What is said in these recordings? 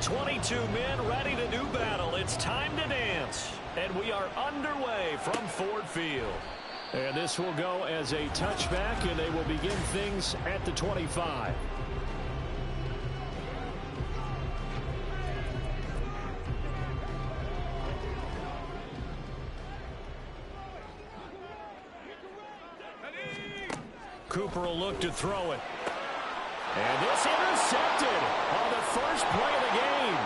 22 men ready to do battle. It's time to dance. And we are underway from Ford Field. And this will go as a touchback, and they will begin things at the 25. Cooper will look to throw it. And this intercepted on the first play of the game.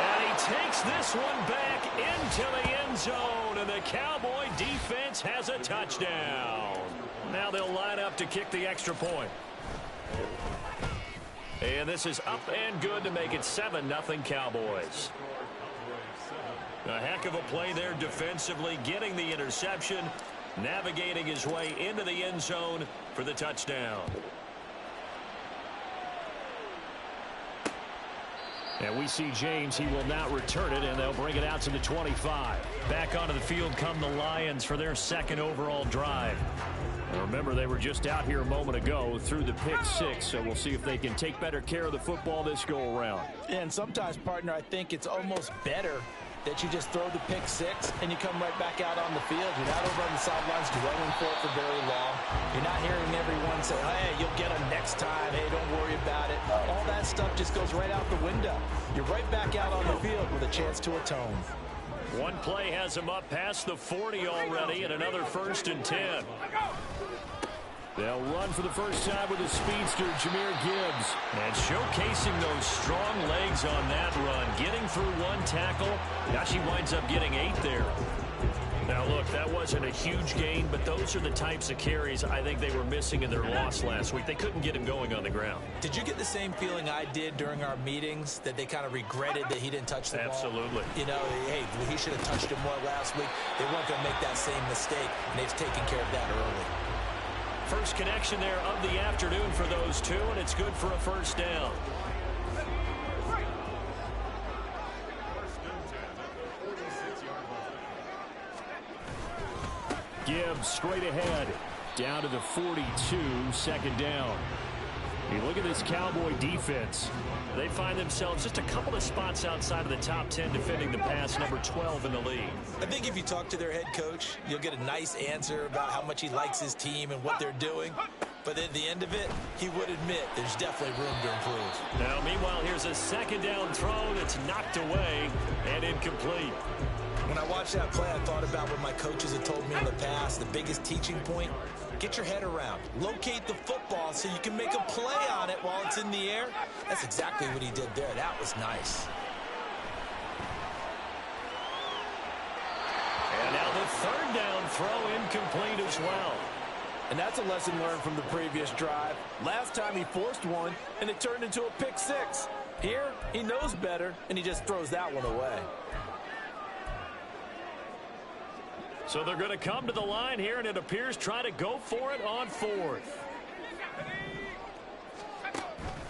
And he takes this one back into the end zone, and the Cowboy defense has a touchdown. Now they'll line up to kick the extra point. And this is up and good to make it 7-0 Cowboys. A heck of a play there defensively, getting the interception, navigating his way into the end zone for the touchdown. And we see James. He will not return it, and they'll bring it out to the 25. Back onto the field come the Lions for their second overall drive. And remember, they were just out here a moment ago through the pick six, so we'll see if they can take better care of the football this go-around. And sometimes, partner, I think it's almost better that you just throw the pick six and you come right back out on the field. You're not over on the sidelines dwelling for it for very long. You're not hearing everyone say, hey, you'll get them next time. Hey, don't worry about it. All that stuff just goes right out the window. You're right back out on the field with a chance to atone. One play has him up past the 40 already, and another 1st and 10. They'll run for the first time with the speedster, Jahmyr Gibbs. And showcasing those strong legs on that run. Getting through one tackle. Actually winds up getting 8 there. Now, look, that wasn't a huge gain, but those are the types of carries I think they were missing in their loss last week. They couldn't get him going on the ground. Did you get the same feeling I did during our meetings, that they kind of regretted that he didn't touch the ball? Absolutely. You know, hey, he should have touched him more last week. They weren't going to make that same mistake, and they've taken care of that early. First connection there of the afternoon for those two, and it's good for a first down. Gibbs straight ahead, down to the 42, second down. You look at this Cowboy defense. They find themselves just a couple of spots outside of the top 10 defending the pass, number 12 in the league. I think if you talk to their head coach, you'll get a nice answer about how much he likes his team and what they're doing. But at the end of it, he would admit there's definitely room to improve. Now, meanwhile, here's a second down throw that's knocked away and incomplete. When I watched that play, I thought about what my coaches had told me in the past. The biggest teaching point, get your head around. Locate the football so you can make a play on it while it's in the air. That's exactly what he did there. That was nice. And now the third down throw incomplete as well. And that's a lesson learned from the previous drive. Last time he forced one, and it turned into a pick six. Here, he knows better, and he just throws that one away. So they're going to come to the line here, and it appears try to go for it on 4th.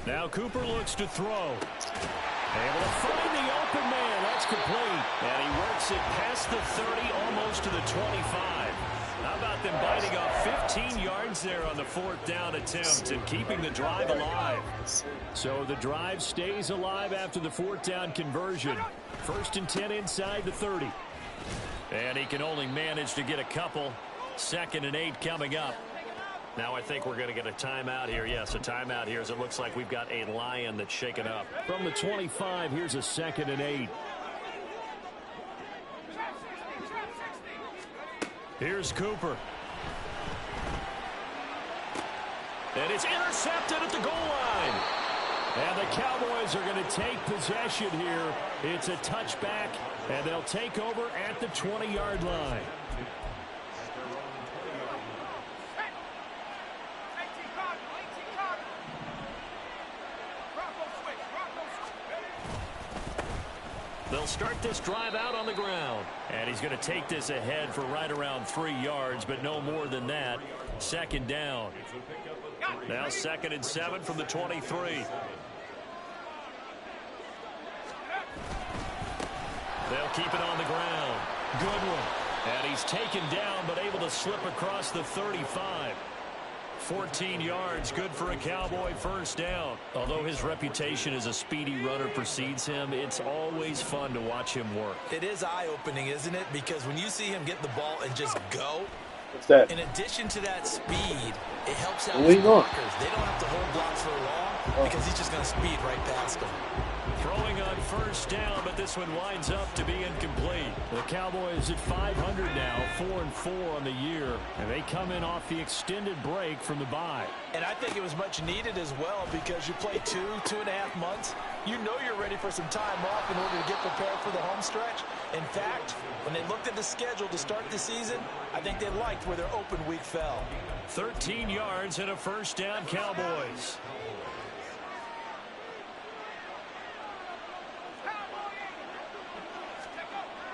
Now Cooper looks to throw. Able to find the open man. That's complete. And he works it past the 30, almost to the 25. How about them biting off 15 yards there on the 4th down attempt and keeping the drive alive? So the drive stays alive after the 4th down conversion. 1st and 10 inside the 30. And he can only manage to get a couple. 2nd and 8 coming up. Now I think we're going to get a timeout here. Yes, a timeout here as it looks like we've got a Lion that's shaken up. From the 25, here's a 2nd and 8. Here's Cooper. And it's intercepted at the goal line. And the Cowboys are going to take possession here. It's a touchback, and they'll take over at the 20-yard line. They'll start this drive out on the ground. And he's going to take this ahead for right around 3 yards, but no more than that. 2nd down. Now 2nd and 7 from the 23. They'll keep it on the ground. Good one. And he's taken down, but able to slip across the 35. 14 yards, good for a Cowboy first down. Although his reputation as a speedy runner precedes him, it's always fun to watch him work. It is eye-opening, isn't it? Because when you see him get the ball and just go, What's that? in addition to that speed, it helps out his blockers. They don't have to hold blocks for long because he's just going to speed right past them. Throwing on first down, but this one winds up to be incomplete. The Cowboys at 500 now, 4-4 on the year, and they come in off the extended break from the bye. And I think it was much needed as well because you play 2.5 months. You know you're ready for some time off in order to get prepared for the home stretch. In fact, when they looked at the schedule to start the season, I think they liked where their open week fell. 13 yards and a first down, Cowboys.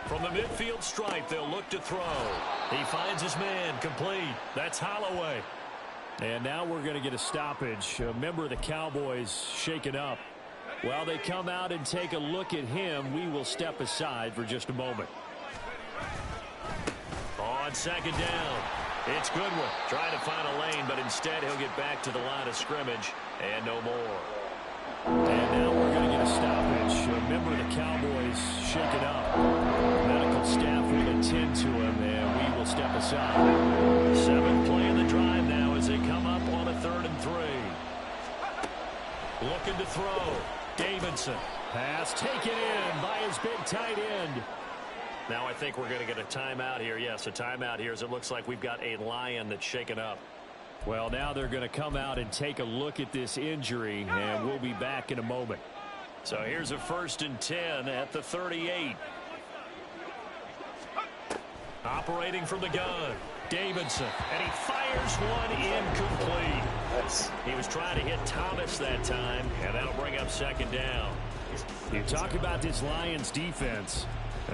From the midfield stripe, they'll look to throw. He finds his man, complete. That's Holloway. And now we're going to get a stoppage. A member of the Cowboys shaken up. While they come out and take a look at him, we will step aside for just a moment. On second down, it's Goodwin trying to find a lane, but instead he'll get back to the line of scrimmage and no more. And now we're going to get a stoppage. A member of the Cowboys shaken up. Medical staff will attend to him, and we will step aside. Seventh play of the drive now as they come up on a 3rd and 3. Looking to throw. Davidson. Pass taken in by his big tight end. Now I think we're going to get a timeout here. Yes, a timeout here as it looks like we've got a Lion that's shaken up. Well, now they're going to come out and take a look at this injury, and we'll be back in a moment. So here's a 1st and 10 at the 38. Operating from the gun, Davidson, and he fires one incomplete. He was trying to hit Thomas that time, and that'll bring up 2nd down. You talk about this Lions defense.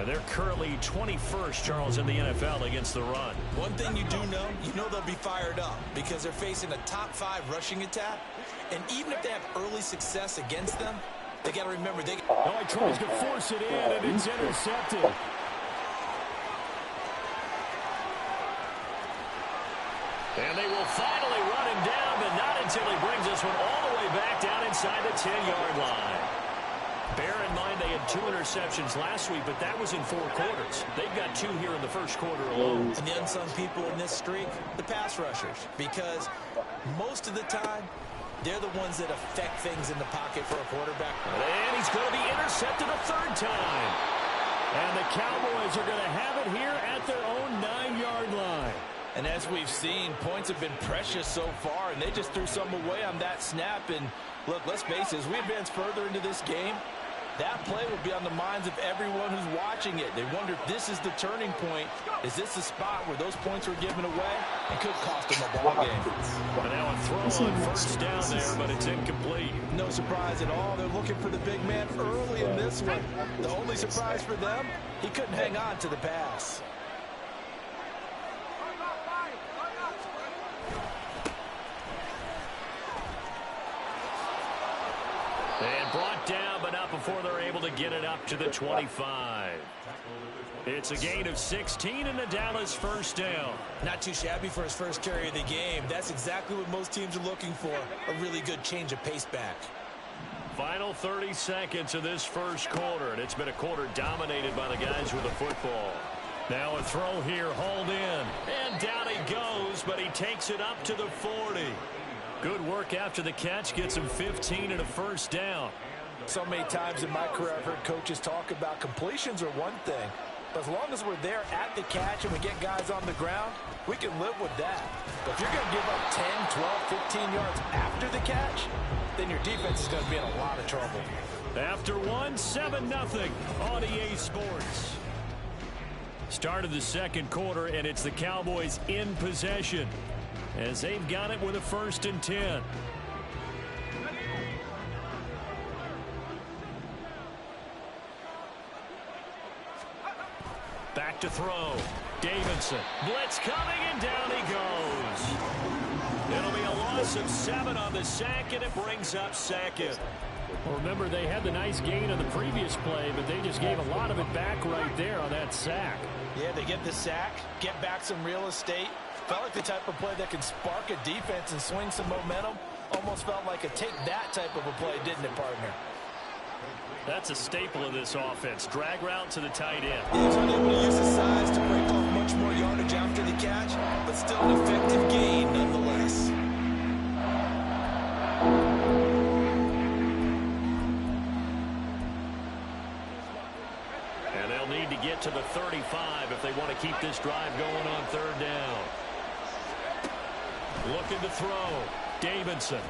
They're currently 21st, Charles, in the NFL against the run. One thing you do know, they'll be fired up because they're facing a top 5 rushing attack. And even if they have early success against them, they got to remember they. Oh, he tries to force it in, and it's intercepted. And they will finally run him down, but not until he brings this one all the way back down inside the 10-yard line. Bear in mind they had 2 interceptions last week, but that was in 4 quarters. They've got 2 here in the first quarter alone. And the unsung people in this streak, the pass rushers, because most of the time, they're the ones that affect things in the pocket for a quarterback. And he's going to be intercepted a 3rd time. And the Cowboys are going to have it here at their own 9-yard line. And as we've seen, points have been precious so far, and they just threw some away on that snap. And look, let's face it, as we advance further into this game, that play will be on the minds of everyone who's watching it. They wonder if this is the turning point. Is this the spot where those points were given away? It could cost them a ball game. And now a throw on first down there, but it's incomplete. No surprise at all. They're looking for the big man early in this one. The only surprise for them, he couldn't hang on to the pass. And brought down, but not before they're able to get it up to the 25. It's a gain of 16 and a Dallas first down. Not too shabby for his first carry of the game. That's exactly what most teams are looking for, a really good change of pace back. Final 30 seconds of this first quarter, and it's been a quarter dominated by the guys with the football. Now a throw here, hauled in, and down he goes, but he takes it up to the 40. Good work after the catch, gets him 15 and a first down. So many times in my career I've heard coaches talk about completions are one thing, but as long as we're there at the catch and we get guys on the ground, we can live with that. But if you're going to give up 10, 12, 15 yards after the catch, then your defense is going to be in a lot of trouble. After 7-0 on EA Sports. Start of the second quarter, and it's the Cowboys in possession as they've got it with a 1st and 10. Back to throw. Davidson. Blitz coming, and down he goes. It'll be a loss of 7 on the sack, and it brings up 2nd. Well, remember, they had the nice gain on the previous play, but they just gave a lot of it back right there on that sack. Yeah, they get the sack, get back some real estate, Felt like the type of play that can spark a defense and swing some momentum. Almost felt like a take that type of a play, didn't it, partner? That's a staple of this offense. Drag route to the tight end. He was unable to use his size to break off much more yardage after the catch, but still an effective gain nonetheless. And they'll need to get to the 35 if they want to keep this drive going on third down. Looking to throw. Davidson.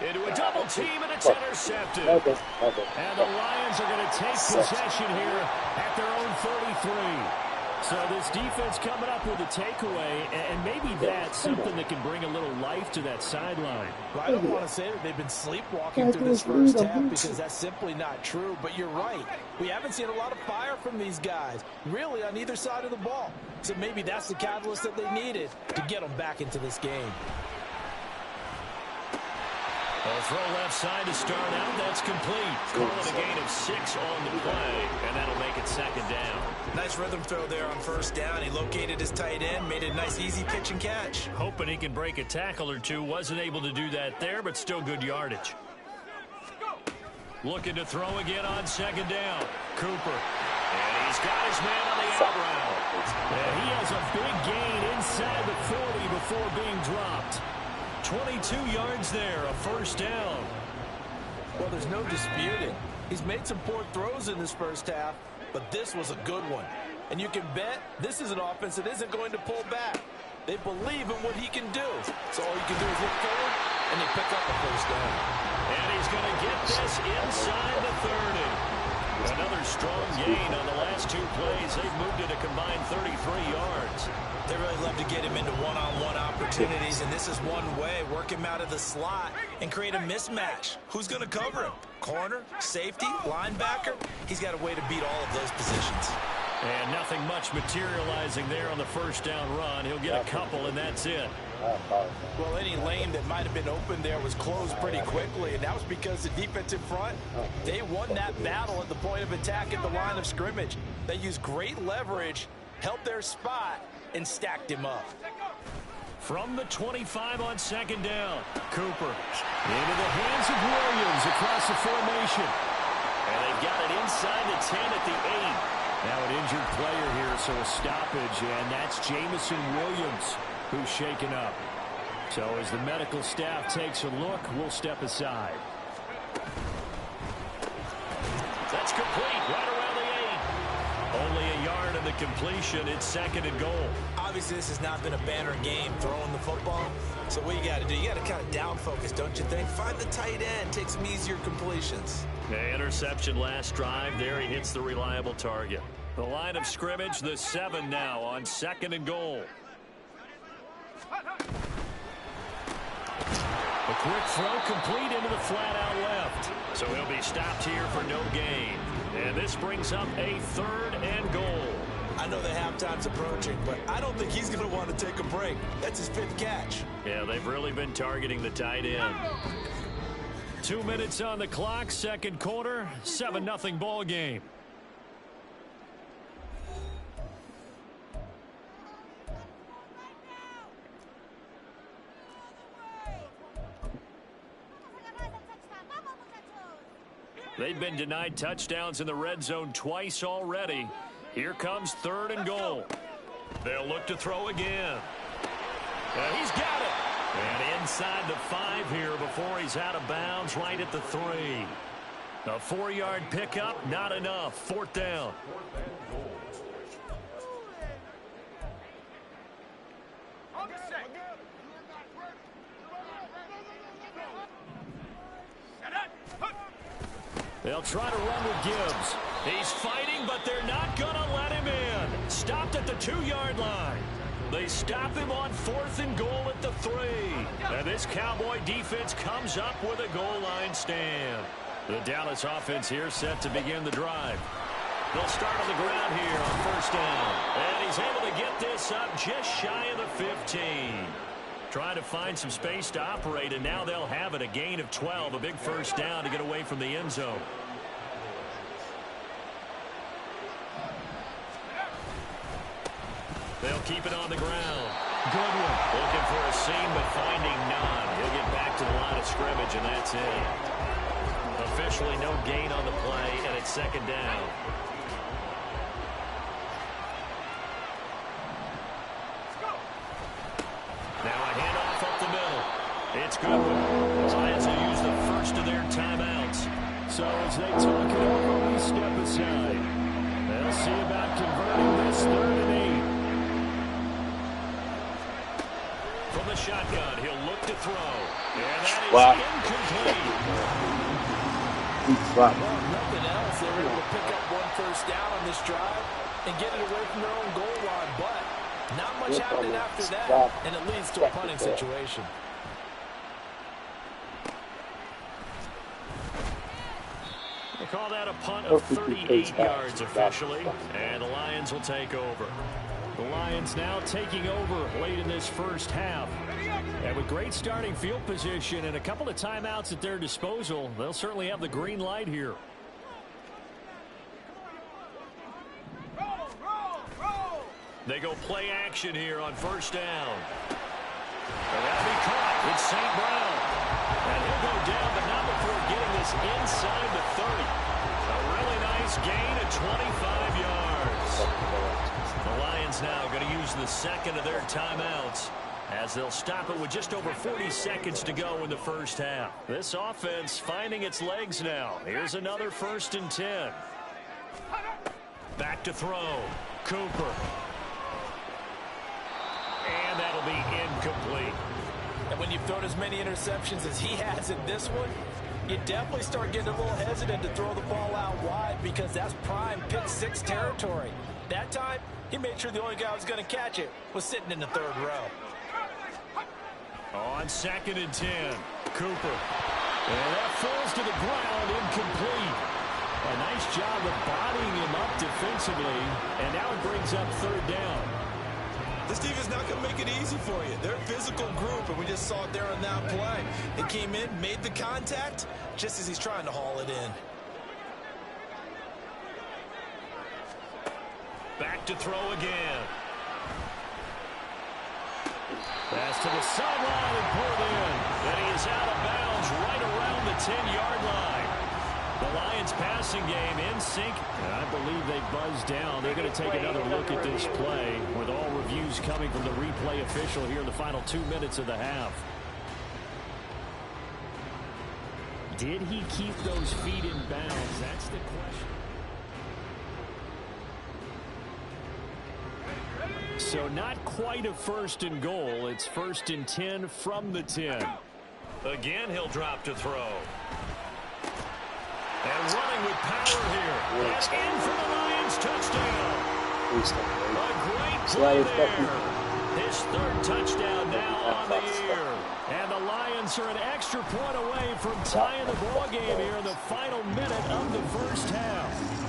Into a double team, and it's intercepted. And the Lions are going to take possession here at their own 33. So this defense coming up with a takeaway, and maybe that's something that can bring a little life to that sideline. Well, I don't want to say that they've been sleepwalking through this first half because that's simply not true, but you're right. We haven't seen a lot of fire from these guys, really on either side of the ball. So maybe that's the catalyst that they needed to get them back into this game. They'll throw left side to start out. That's complete. Call it a gain of 6 on the play, and that'll make it second down. Nice rhythm throw there on first down. He located his tight end, made a nice easy pitch and catch. Hoping he can break a tackle or two. Wasn't able to do that there, but still good yardage. Looking to throw again on second down. Cooper. And he's got his man on the out route. And he has a big gain inside the 40 before being dropped. 22 yards there, a first down. Well, there's no disputing. He's made some poor throws in this first half, but this was a good one. And you can bet this is an offense that isn't going to pull back. They believe in what he can do. So all you can do is look forward, and they pick up a first down. And he's going to get this inside the 30. Another strong gain on the last 2 plays. They've moved it a combined 33 yards. They really love to get him into one-on-one opportunities, and this is one way. Work him out of the slot and create a mismatch. Who's going to cover him? Corner, safety, linebacker? He's got a way to beat all of those positions. And nothing much materializing there on the first down run. He'll get a couple, and that's it. Well, any lane that might have been open there was closed pretty quickly, and that was because the defensive front, they won that battle at the point of attack at the line of scrimmage. They used great leverage, helped their spot, and stacked him up. From the 25 on second down, Cooper into the hands of Williams across the formation. And they've got it inside the 10 at the 8. Now an injured player here, so a stoppage, and that's Jamison Williams who's shaken up. So as the medical staff takes a look, we'll step aside. That's complete right around the 8. Only a yard in the completion. It's second and goal. Obviously, this has not been a banner game throwing the football. So what you got to do, you got to kind of down focus, don't you think? Find the tight end, take some easier completions. The interception last drive. There he hits the reliable target. The line of scrimmage, the 7 now on second and goal. A quick throw complete into the flat out left. So he'll be stopped here for no gain. And this brings up a 3rd and goal. I know the halftime's approaching, but I don't think he's going to want to take a break. That's his 5th catch. Yeah, they've really been targeting the tight end. 2 minutes on the clock, second quarter, 7-0 ball game. They've been denied touchdowns in the red zone twice already. Here comes 3rd and goal. They'll look to throw again. He's got it. And inside the 5 here before he's out of bounds right at the 3. A 4-yard pickup, not enough. 4th down. They'll try to run with Gibbs. He's fighting, but they're not going to let him in. Stopped at the 2-yard line. They stop him on 4th and goal at the 3. And this Cowboy defense comes up with a goal line stand. The Dallas offense here set to begin the drive. They'll start on the ground here on first down. And he's able to get this up just shy of the 15. Trying to find some space to operate, and now they'll have it, a gain of 12, a big first down to get away from the end zone. They'll keep it on the ground. Good one. Looking for a seam, but finding none. He'll get back to the line of scrimmage, and that's it. Officially no gain on the play, and it's second down. Now a handoff up the middle. It's good. The Lions will use the first of their timeouts. So as they talk it over, we step aside. They'll see about converting this 3rd and 8. From the shotgun, he'll look to throw. And that is incomplete. Well, nothing else. They were able to pick up one first down on this drive and get it away from their own goal line. But not much happening after that, and it leads to a punting situation. They call that a punt of 38 yards officially, and the Lions will take over. The Lions now taking over late in this first half. And with great starting field position and a couple of timeouts at their disposal, they'll certainly have the green light here. They go play action here on first down. And that'll be caught. It's St. Brown. And he'll go down, but not before getting this inside the 30. A really nice gain of 25 yards. The Lions now going to use the second of their timeouts as they'll stop it with just over 40 seconds to go in the first half. This offense finding its legs now. Here's another 1st and 10. Back to throw. Cooper. And that'll be incomplete. And when you've thrown as many interceptions as he has in this one, you definitely start getting a little hesitant to throw the ball out wide because that's prime pick 6 territory. That time, he made sure the only guy who was going to catch it was sitting in the 3rd row. On 2nd and 10, Cooper. And that falls to the ground, incomplete. A nice job of bodying him up defensively, and now it brings up 3rd down. This defense not going to make it easy for you. They're a physical group, and we just saw it there on that play. They came in, made the contact, just as he's trying to haul it in. Back to throw again. Pass to the sideline and pulled in. And he is out of bounds right around the 10-yard line. The Lions passing game in sync. And I believe they buzzed down. They're going to take another look at this play with all reviews coming from the replay official here in the final 2 minutes of the half. Did he keep those feet in bounds? That's the question. So not quite a 1st and goal. It's 1st and 10 from the 10. Again, he'll drop to throw. And running with power here. And in for the Lions touchdown. A great play there. His 3rd touchdown now on the year. And the Lions are an extra point away from tying the ball game here in the final minute of the first half.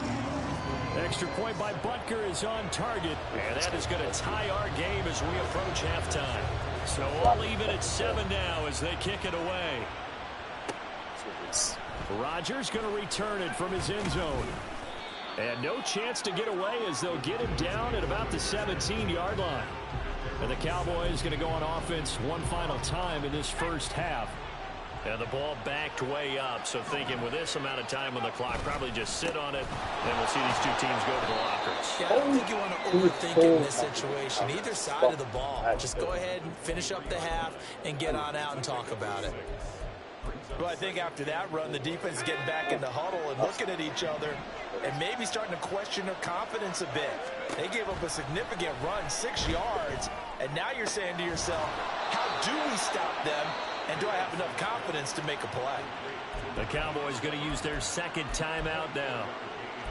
Extra point by Butker is on target. And that is going to tie our game as we approach halftime. So all even at 7 now as they kick it away. Rodgers going to return it from his end zone. And no chance to get away as they'll get him down at about the 17-yard line. And the Cowboys going to go on offense one final time in this first half. And the ball backed way up, so thinking with this amount of time on the clock, probably just sit on it, and we'll see these two teams go to the lockers. Yeah, I don't think you want to overthink it in this situation. Either side of the ball. Just go ahead and finish up the half and get on out and talk about it. Well, I think after that run, the defense is getting back in the huddle and looking at each other and maybe starting to question their confidence a bit. They gave up a significant run, 6 yards, and now you're saying to yourself, how do we stop them? And do I have enough confidence to make a play? The Cowboys going to use their 2nd timeout now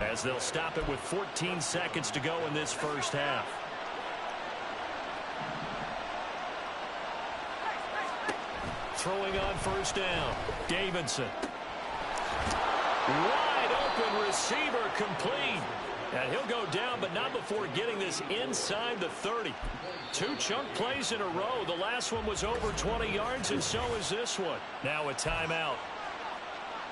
as they'll stop it with 14 seconds to go in this first half. Throwing on first down, Davidson. Wide open receiver complete. And he'll go down, but not before getting this inside the 30. 2 chunk plays in a row. The last one was over 20 yards, and so is this one. Now a timeout.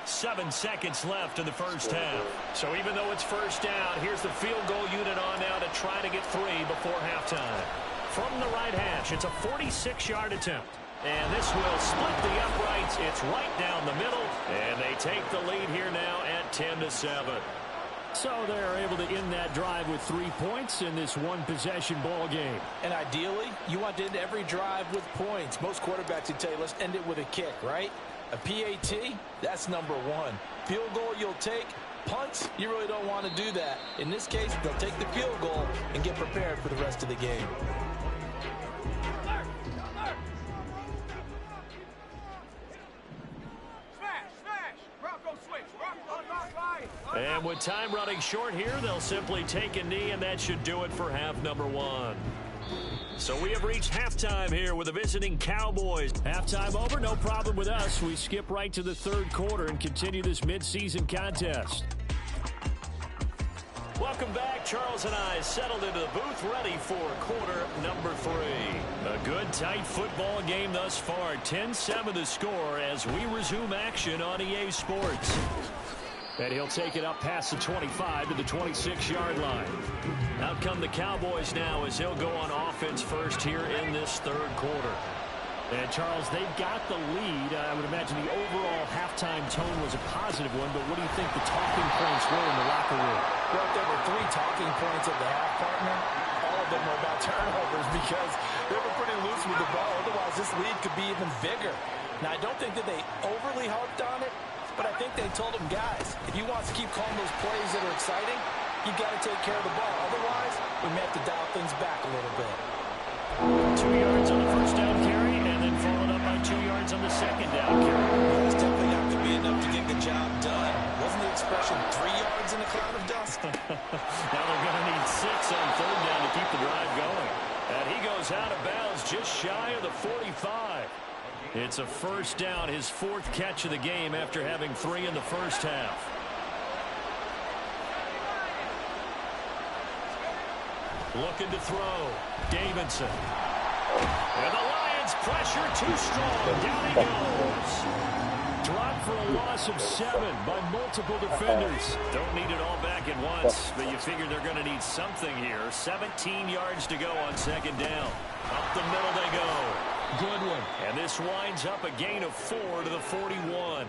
7 seconds left in the first half. So even though it's first down, here's the field goal unit on now to try to get 3 before halftime. From the right hash, it's a 46-yard attempt. And this will split the uprights. It's right down the middle. And they take the lead here now at 10-7. So they're able to end that drive with 3 points in this one-possession ball game. And ideally, you want to end every drive with points. Most quarterbacks would tell you, let's end it with a kick, right? A PAT, that's number 1. Field goal you'll take. Punts, you really don't want to do that. In this case, they'll take the field goal and get prepared for the rest of the game. And with time running short here, they'll simply take a knee, and that should do it for half number 1. So we have reached halftime here with the visiting Cowboys. Halftime over, no problem with us. We skip right to the third quarter and continue this midseason contest. Welcome back. Charles and I settled into the booth, ready for quarter number 3. A good, tight football game thus far. 10-7 the score as we resume action on EA Sports. And he'll take it up past the 25 to the 26-yard line. Out come the Cowboys now as he'll go on offense first here in this third quarter. And, Charles, they've got the lead. I would imagine the overall halftime tone was a positive one, but what do you think the talking points were in the locker room? Well, there were 3 talking points of the half, partner. All of them were about turnovers because they were pretty loose with the ball. Otherwise, this lead could be even bigger. Now, I don't think that they overly harped on it, but I think they told them, guys, if you want to keep calling those plays that are exciting, you got to take care of the ball. Otherwise, we may have to dial things back a little bit. 2 yards on the first down carry, and then followed up by 2 yards on the second down carry. It's definitely not going to be enough to get the job done. Wasn't the expression 3 yards in a cloud of dust? Now they're going to need 6 on third down to keep the drive going. And he goes out of bounds just shy of the 45. It's a first down, his 4th catch of the game after having 3 in the first half. Looking to throw. Davidson. And the Lions pressure too strong. Down he goes. Dropped for a loss of 7 by multiple defenders. Don't need it all back at once, but you figure they're going to need something here. 17 yards to go on second down. Up the middle they go. Good one. And this winds up a gain of 4 to the 41.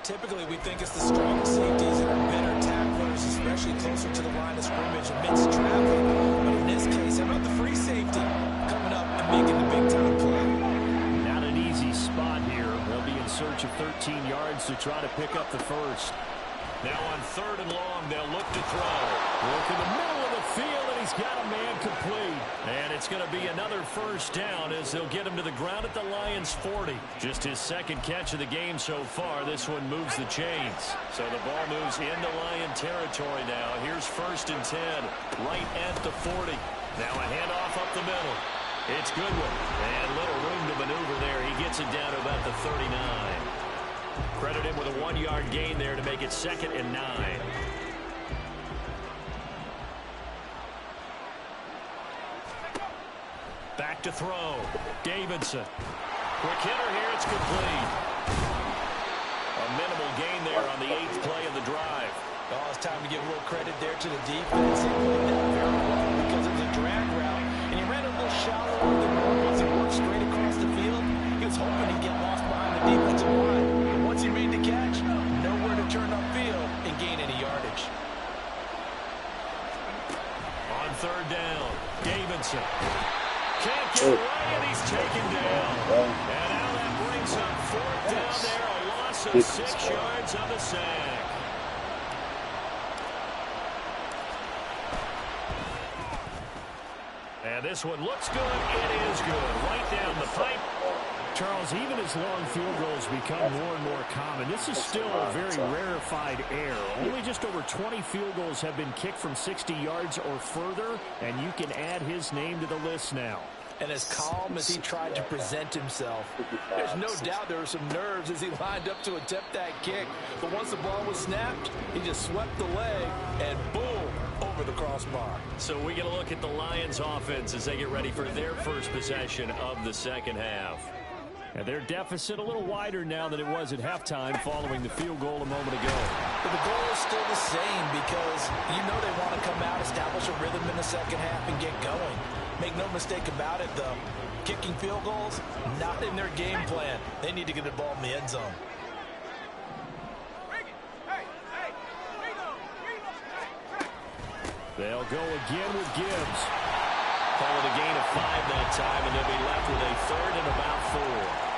Typically, we think it's the strong safeties and our better tacklers, especially closer to the line of scrimmage amidst traffic. But in this case, how about the free safety coming up and making the big-time play? Not an easy spot here. They'll be in search of 13 yards to try to pick up the first. Now on third and long, they'll look to throw. Look in the middle of the field, and he's got a man complete. And it's going to be another first down as they'll get him to the ground at the Lions' 40. Just his 2nd catch of the game so far. This one moves the chains. So the ball moves into Lion territory now. Here's 1st and 10, right at the 40. Now a handoff up the middle. It's Goodwin. And little room to maneuver there. He gets it down to about the 39. Credit him with a 1-yard gain there to make it 2nd and 9. Back to throw. Davidson. Quick hitter here. It's complete. A minimal gain there on the 8th play of the drive. Oh, it's time to give a little credit there to the defense. They played that very well because it was a drag route, and he ran a little shallower than normal as he worked straight across the field. He was hoping he'd get lost behind the defensive line. But once he made the catch, nowhere to turn upfield and gain any yardage. On third down, Davidson. Can't get away, and he's taken down. And now that brings up 4th down there, a loss of 6 yards on the sack. And this one looks good. It is good. Right down the pipe. Charles, even as long field goals become more and more common, this is still a very rarefied air. Only just over 20 field goals have been kicked from 60 yards or further, and you can add his name to the list now. And as calm as he tried to present himself, there's no doubt there were some nerves as he lined up to attempt that kick. But once the ball was snapped, he just swept the leg, and boom, over the crossbar. So we get a look at the Lions offense as they get ready for their first possession of the second half. And their deficit a little wider now than it was at halftime following the field goal a moment ago. But the goal is still the same because you know they want to come out, establish a rhythm in the second half, and get going. Make no mistake about it, though. Kicking field goals, not in their game plan. They need to get the ball in the end zone. They'll go again with Gibbs. Call it a gain of 5 that time, and they'll be left with a third and about 4.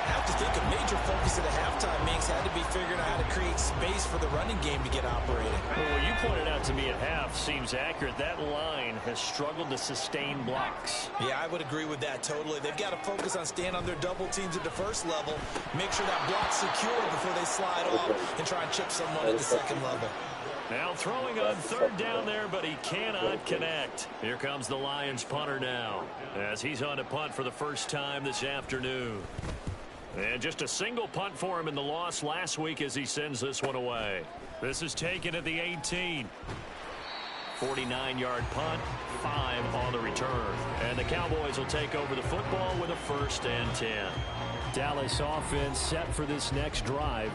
I have to think a major focus at a halftime means had to be figuring out how to create space for the running game to get operating. Well, what you pointed out to me at half seems accurate. That line has struggled to sustain blocks. Yeah, I would agree with that totally. They've got to focus on staying on their double teams at the first level, make sure that block's secure before they slide off and try and chip someone at the second level. Now throwing on third down there, but he cannot connect. Here comes the Lions punter now as he's on to punt for the first time this afternoon. And just a single punt for him in the loss last week as he sends this one away. This is taken at the 18. 49-yard punt, 5 on the return. And the Cowboys will take over the football with a 1st and 10. Dallas offense set for this next drive.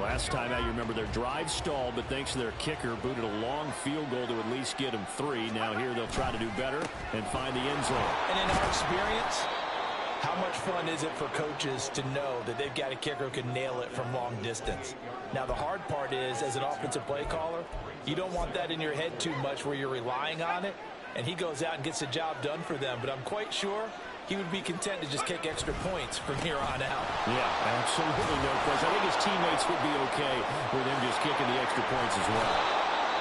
Last time out, you remember their drive stalled, but thanks to their kicker, booted a long field goal to at least get them 3. Now here they'll try to do better and find the end zone. And in our experience, how much fun is it for coaches to know that they've got a kicker who can nail it from long distance? Now, the hard part is, as an offensive play caller, you don't want that in your head too much where you're relying on it, and he goes out and gets the job done for them. But I'm quite sure he would be content to just kick extra points from here on out. Yeah, absolutely no question. I think his teammates would be okay with him just kicking the extra points as well.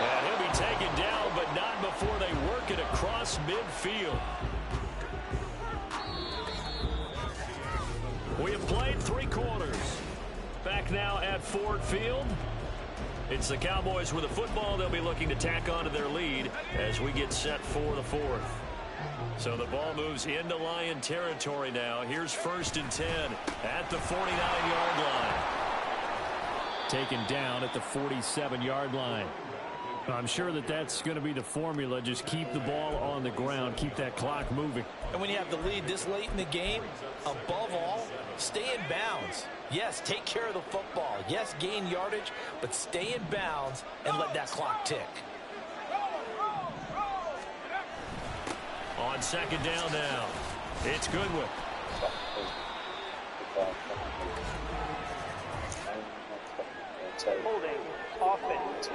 And he'll be taken down, but not before they work it across midfield. We have played 3 quarters. Back now at Ford Field. It's the Cowboys with the football. They'll be looking to tack onto their lead as we get set for the 4th. So the ball moves into Lion territory now. Here's 1st and 10 at the 49-yard line. Taken down at the 47-yard line. I'm sure that that's going to be the formula. Just keep the ball on the ground. Keep that clock moving. And when you have the lead this late in the game, above all, stay in bounds. Yes, take care of the football. Yes, gain yardage, but stay in bounds and let that clock tick. On 2nd down now, it's Goodwin. Holding offense.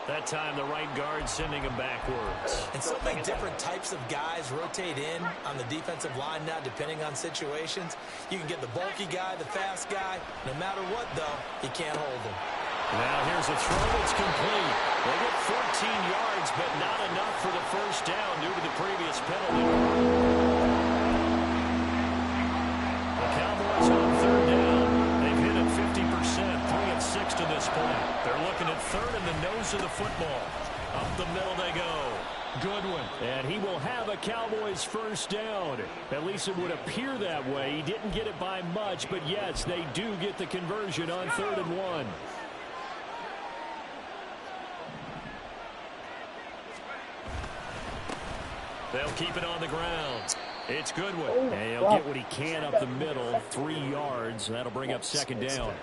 That time the right guard sending him backwards. And so many different types of guys rotate in on the defensive line now depending on situations. You can get the bulky guy, the fast guy. No matter what, though, he can't hold him. Now here's a throw. It's complete. They get 14 yards, but not enough for the 1st down due to the previous penalty. The Cowboys on 3rd down. They've hit it 50%, 3 of 6 to this point. They're looking at 3rd in the nose of the football. Up the middle they go. Goodwin. And he will have a Cowboys 1st down. At least it would appear that way. He didn't get it by much, but yes, they do get the conversion on 3rd and 1. They'll keep it on the ground. It's Goodwin. And he'll get what he can up the middle, 3 yards. That'll bring up 2nd down.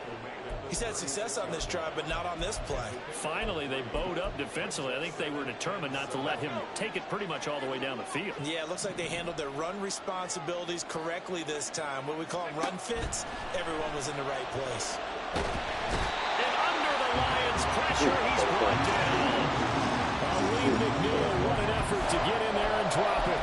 He's had success on this drive, but not on this play. Finally, they bowed up defensively. I think they were determined not to let him take it pretty much all the way down the field. Yeah, it looks like they handled their run responsibilities correctly this time. What we call them run fits, everyone was in the right place. And under the Lions' pressure, he's brought down. Lee McNeil, what an effort to get in there and drop it.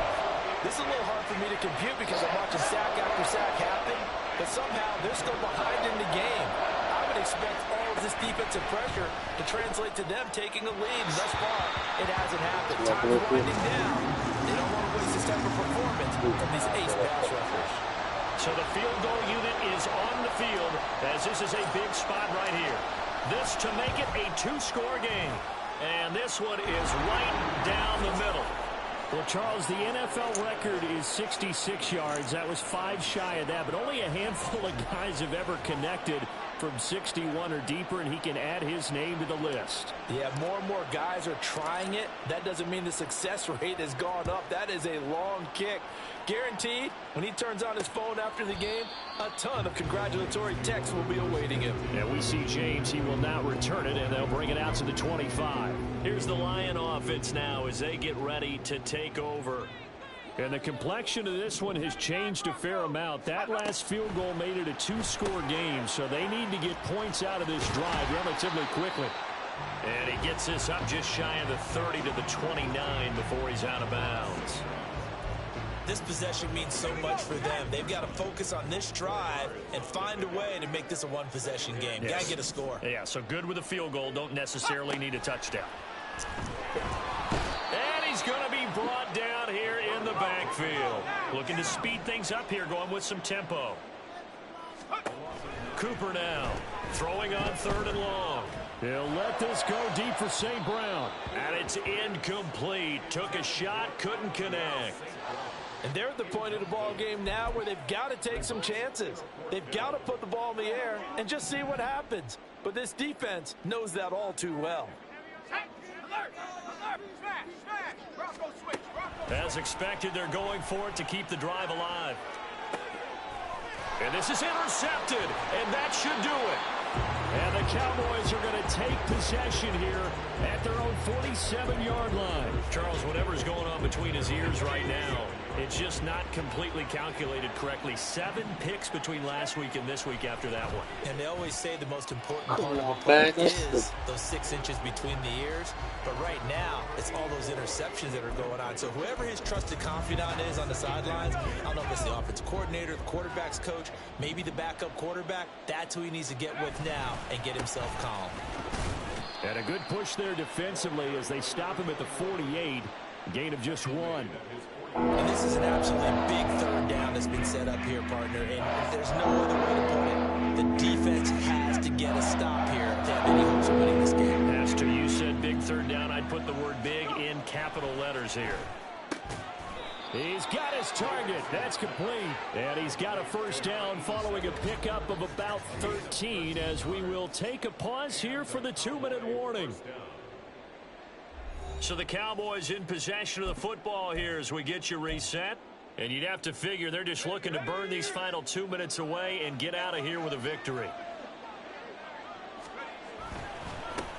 This is a little hard for me to compute because I'm watching sack after sack happen, but somehow they're still behind in the game. I would expect all of this defensive pressure to translate to them taking a lead. Thus far, it hasn't happened. Time's winding down. They don't want to waste this type of performance from these ace pass rushers. So the field goal unit is on the field as this is a big spot right here. This to make it a 2-score game. And this one is right down the middle. Well, Charles, the NFL record is 66 yards. That was 5 shy of that, but only a handful of guys have ever connected from 61 or deeper, and he can add his name to the list. Yeah, more and more guys are trying it. That doesn't mean the success rate has gone up. That is a long kick. Guaranteed, when he turns on his phone after the game, a ton of congratulatory texts will be awaiting him. And we see James. He will not return it, and they'll bring it out to the 25. Here's the Lion offense now as they get ready to take over. And the complexion of this one has changed a fair amount. That last field goal made it a two-score game, so they need to get points out of this drive relatively quickly. And he gets this up just shy of the 30 to the 29 before he's out of bounds. This possession means so much for them. They've got to focus on this drive and find a way to make this a one-possession game. Yes. Got to get a score. Yeah, so good with a field goal. Don't necessarily need a touchdown. And he's going to be brought down here in the backfield. Looking to speed things up here, going with some tempo. Cooper now, throwing on 3rd and long. He'll let this go deep for St. Brown. And it's incomplete. Took a shot, couldn't connect. And they're at the point of the ball game now where they've got to take some chances. They've got to put the ball in the air and just see what happens. But this defense knows that all too well. As expected, they're going for it to keep the drive alive. And this is intercepted, and that should do it. And the Cowboys are going to take possession here at their own 47-yard line. Charles, whatever's going on between his ears right now, it's just not completely calculated correctly. 7 picks between last week and this week after that one. And they always say the most important part of a play is those 6 inches between the ears. But right now, it's all those interceptions that are going on. So whoever his trusted confidant is on the sidelines, I don't know if it's the offensive coordinator, the quarterback's coach, maybe the backup quarterback, that's who he needs to get with now and get himself calm. And a good push there defensively as they stop him at the 48. Gain of just 1. And this is an absolutely big 3rd down that's been set up here, partner. And there's no other way to put it. The defense has to get a stop here to have any hopes of winning this game. Pastor, you said big 3rd down. I'd put the word big in capital letters here. He's got his target. That's complete. And he's got a 1st down following a pickup of about 13 as we will take a pause here for the 2-minute warning. So the Cowboys in possession of the football here as we get you reset. And you'd have to figure they're just looking to burn these final 2 minutes away and get out of here with a victory.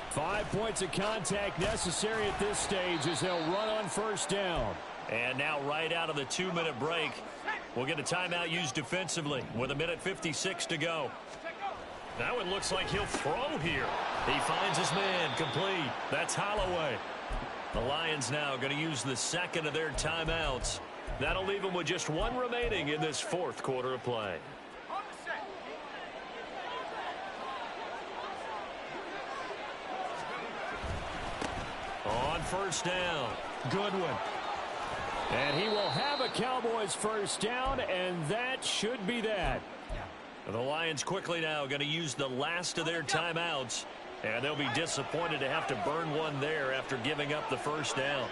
5 points of contact necessary at this stage as they'll run on 1st down. And now right out of the 2-minute break, we'll get a timeout used defensively with 1:56 to go. Now it looks like he'll throw here. He finds his man complete. That's Holloway. The Lions now going to use the 2nd of their timeouts. That'll leave them with just 1 remaining in this 4th quarter of play. On 1st down, Goodwin. And he will have a Cowboys 1st down, and that should be that. The Lions quickly now going to use the last of their timeouts. And they'll be disappointed to have to burn one there after giving up the 1st down.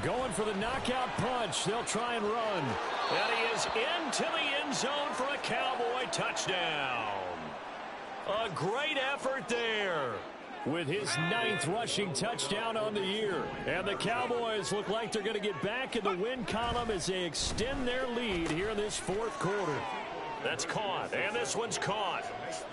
Going for the knockout punch. They'll try and run. And he is into the end zone for a Cowboy touchdown. A great effort there. With his 9th rushing touchdown on the year. And the Cowboys look like they're going to get back in the win column as they extend their lead here in this 4th quarter. That's caught, and this one's caught.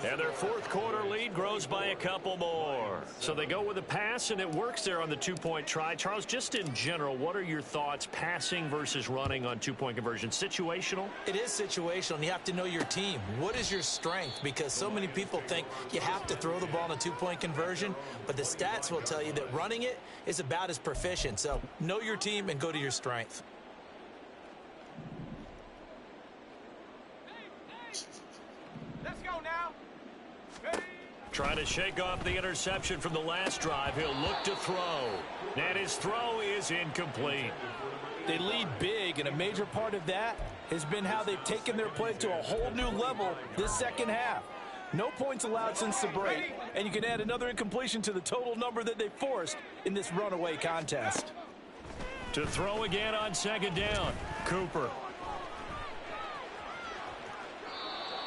And their 4th quarter lead grows by a couple more. So they go with a pass, and it works there on the 2-point try. Charles, just in general, what are your thoughts passing versus running on 2-point conversion? Situational? It is situational, and you have to know your team. What is your strength? Because so many people think you have to throw the ball in a 2-point conversion, but the stats will tell you that running it is about as proficient. So know your team and go to your strength. Trying to shake off the interception from the last drive. He'll look to throw. And his throw is incomplete. They lead big, and a major part of that has been how they've taken their play to a whole new level this 2nd half. No points allowed since the break, and you can add another incompletion to the total number that they forced in this runaway contest. To throw again on 2nd down, Cooper.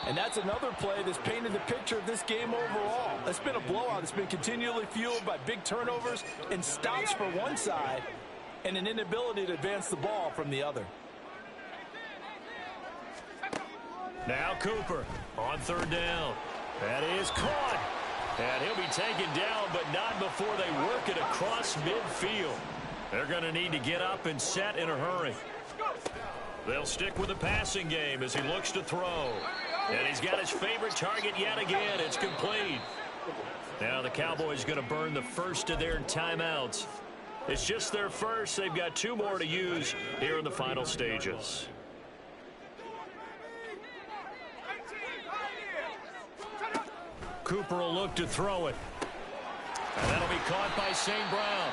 And that's another play that's painted the picture of this game overall. It's been a blowout. It's been continually fueled by big turnovers and stops for one side and an inability to advance the ball from the other. Now Cooper on third down. That is caught. And he'll be taken down, but not before they work it across midfield. They're going to need to get up and set in a hurry. They'll stick with the passing game as he looks to throw. And he's got his favorite target yet again. It's complete. Now the Cowboys going to burn the first of their timeouts. It's just their first. They've got 2 more to use here in the final stages. Cooper will look to throw it. And that'll be caught by St. Brown.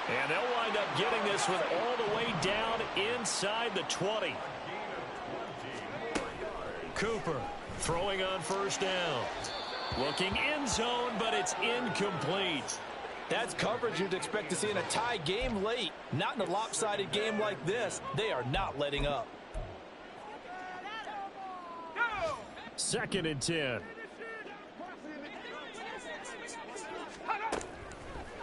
And they'll wind up getting this with all the way down inside the 20. Cooper throwing on first down. Looking end zone, but it's incomplete. That's coverage you'd expect to see in a tie game late. Not in a lopsided game like this. They are not letting up. 2nd and 10.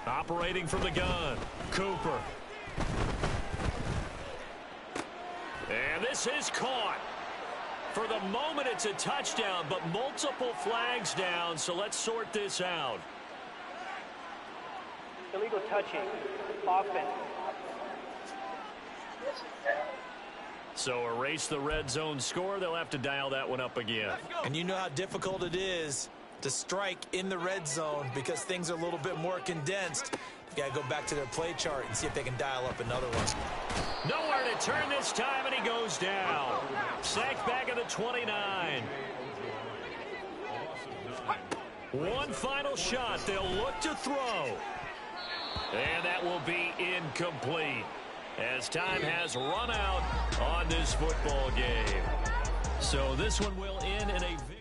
Operating from the gun, Cooper. And this is caught. For the moment, it's a touchdown, but multiple flags down, so let's sort this out. Illegal touching. Offense. So erase the red zone score. They'll have to dial that one up again. And you know how difficult it is to strike in the red zone because things are a little bit more condensed. You got to go back to their play chart and see if they can dial up another one. Nowhere to turn this time, and he goes down. Sacked back at the 29. One final shot. They'll look to throw. And that will be incomplete as time has run out on this football game. So this one will end in a victory.